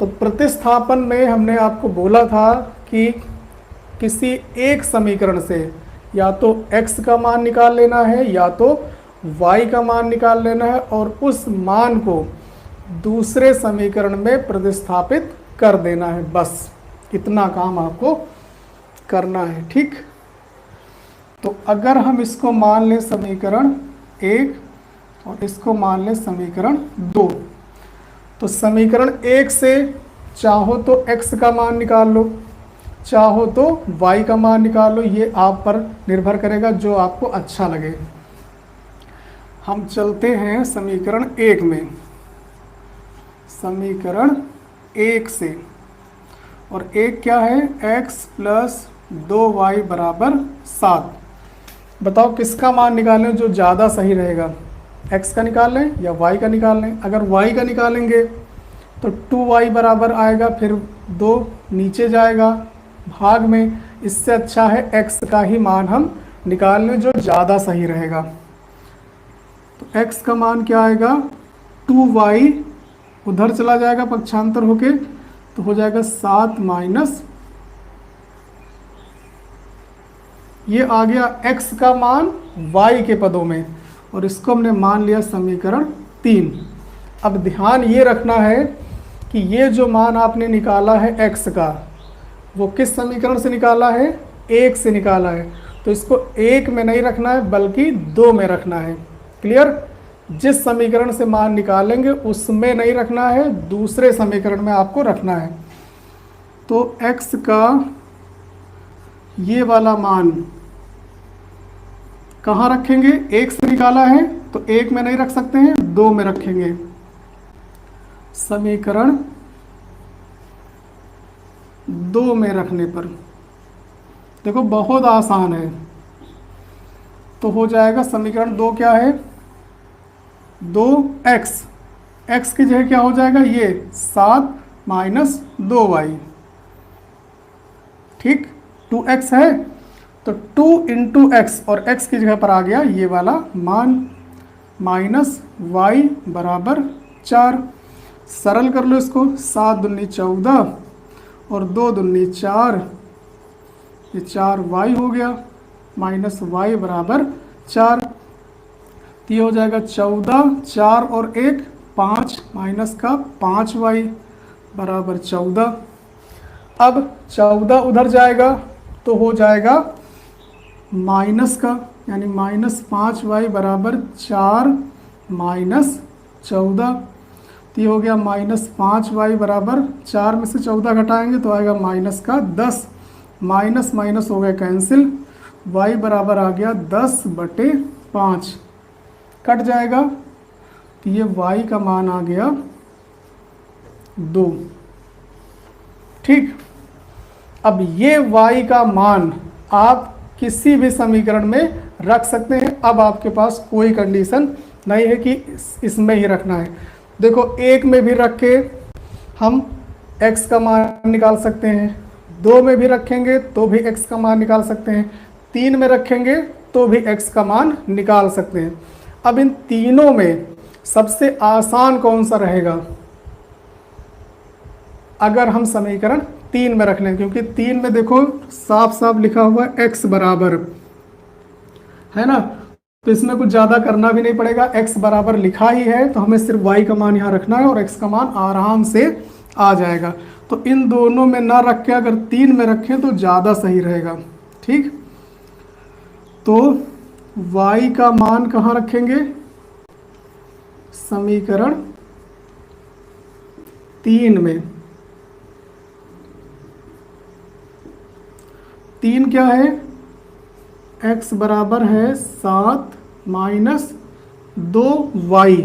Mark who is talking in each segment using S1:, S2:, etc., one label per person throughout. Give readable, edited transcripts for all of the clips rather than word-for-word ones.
S1: तो प्रतिस्थापन में हमने आपको बोला था कि किसी एक समीकरण से या तो x का मान निकाल लेना है या तो y का मान निकाल लेना है और उस मान को दूसरे समीकरण में प्रतिस्थापित कर देना है। बस इतना काम आपको करना है। ठीक, तो अगर हम इसको मान लें समीकरण 1 और इसको मान लें समीकरण 2, तो समीकरण 1 से चाहो तो x का मान निकाल लो, चाहो तो y का मान निकाल लो, ये आप पर निर्भर करेगा जो आपको अच्छा लगे। हम चलते हैं समीकरण 1 में, समीकरण 1 से, और 1 क्या है, x प्लस 2y बराबर 7। बताओ किसका मान निकालें जो ज़्यादा सही रहेगा, x का निकाल लें या y का निकाल लें। अगर y का निकालेंगे तो 2y बराबर आएगा, फिर 2 नीचे जाएगा भाग में। इससे अच्छा है x का ही मान हम निकाल लें जो ज़्यादा सही रहेगा। तो x का मान क्या आएगा, 2y उधर चला जाएगा पक्षांतर होके, तो हो जाएगा 7 माइनस, ये आ गया x का मान y के पदों में, और इसको हमने मान लिया समीकरण 3। अब ध्यान ये रखना है कि ये जो मान आपने निकाला है x का, वो किस समीकरण से निकाला है, 1 से निकाला है। तो इसको 1 में नहीं रखना है बल्कि 2 में रखना है। क्लियर, जिस समीकरण से मान निकालेंगे उसमें नहीं रखना है, दूसरे समीकरण में आपको रखना है। तो x का ये वाला मान कहाँ रखेंगे, 1 से निकाला है तो 1 में नहीं रख सकते हैं, 2 में रखेंगे। समीकरण 2 में रखने पर देखो बहुत आसान है, तो हो जाएगा समीकरण 2 क्या है, 2x, x की जगह क्या हो जाएगा, ये 7 माइनस 2y। ठीक, 2x है तो 2 इंटू एक्स, और x की जगह पर आ गया ये वाला मान, माइनस y बराबर 4। सरल कर लो इसको, 7 दूनी 14 और 2 दूनी 4, ये 4y हो गया, माइनस y बराबर 4। तो ये हो जाएगा 14, 4 और 1 5, माइनस का 5y बराबर 14। अब 14 उधर जाएगा तो हो जाएगा माइनस का, यानी माइनस 5y बराबर 4 माइनस 14। तो ये हो गया माइनस 5y बराबर 4 में से 14 घटाएंगे तो आएगा माइनस का 10, माइनस माइनस हो गया कैंसिल, y बराबर आ गया 10/5, कट जाएगा। तो ये y का मान आ गया 2। ठीक, अब ये y का मान आप किसी भी समीकरण में रख सकते हैं। अब आपके पास कोई कंडीशन नहीं है कि इसमें ही रखना है। देखो 1 में भी रख के हम x का मान निकाल सकते हैं, 2 में भी रखेंगे तो भी x का मान निकाल सकते हैं, 3 में रखेंगे तो भी x का मान निकाल सकते हैं। अब इन तीनों में सबसे आसान कौन सा रहेगा, अगर हम समीकरण 3 में रख लें, क्योंकि 3 में देखो साफ साफ लिखा हुआ है x बराबर है ना, तो इसमें कुछ ज़्यादा करना भी नहीं पड़ेगा, x बराबर लिखा ही है तो हमें सिर्फ y का मान यहाँ रखना है और x का मान आराम से आ जाएगा। तो इन दोनों में ना रख के अगर 3 में रखें तो ज़्यादा सही रहेगा। ठीक, तो y का मान कहाँ रखेंगे, समीकरण 3 में। 3 क्या है, x बराबर है 7 माइनस 2y,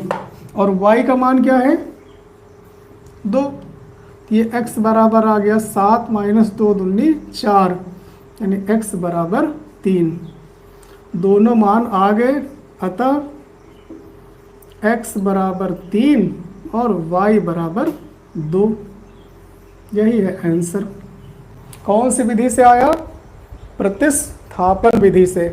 S1: और y का मान क्या है 2। ये x बराबर आ गया 7 माइनस 2 दूनी 4, यानी x बराबर 3। दोनों मान आ गए, अतः x बराबर 3 और y बराबर 2। यही है आंसर। कौन सी विधि से आया, प्रतिस्थापन विधि से।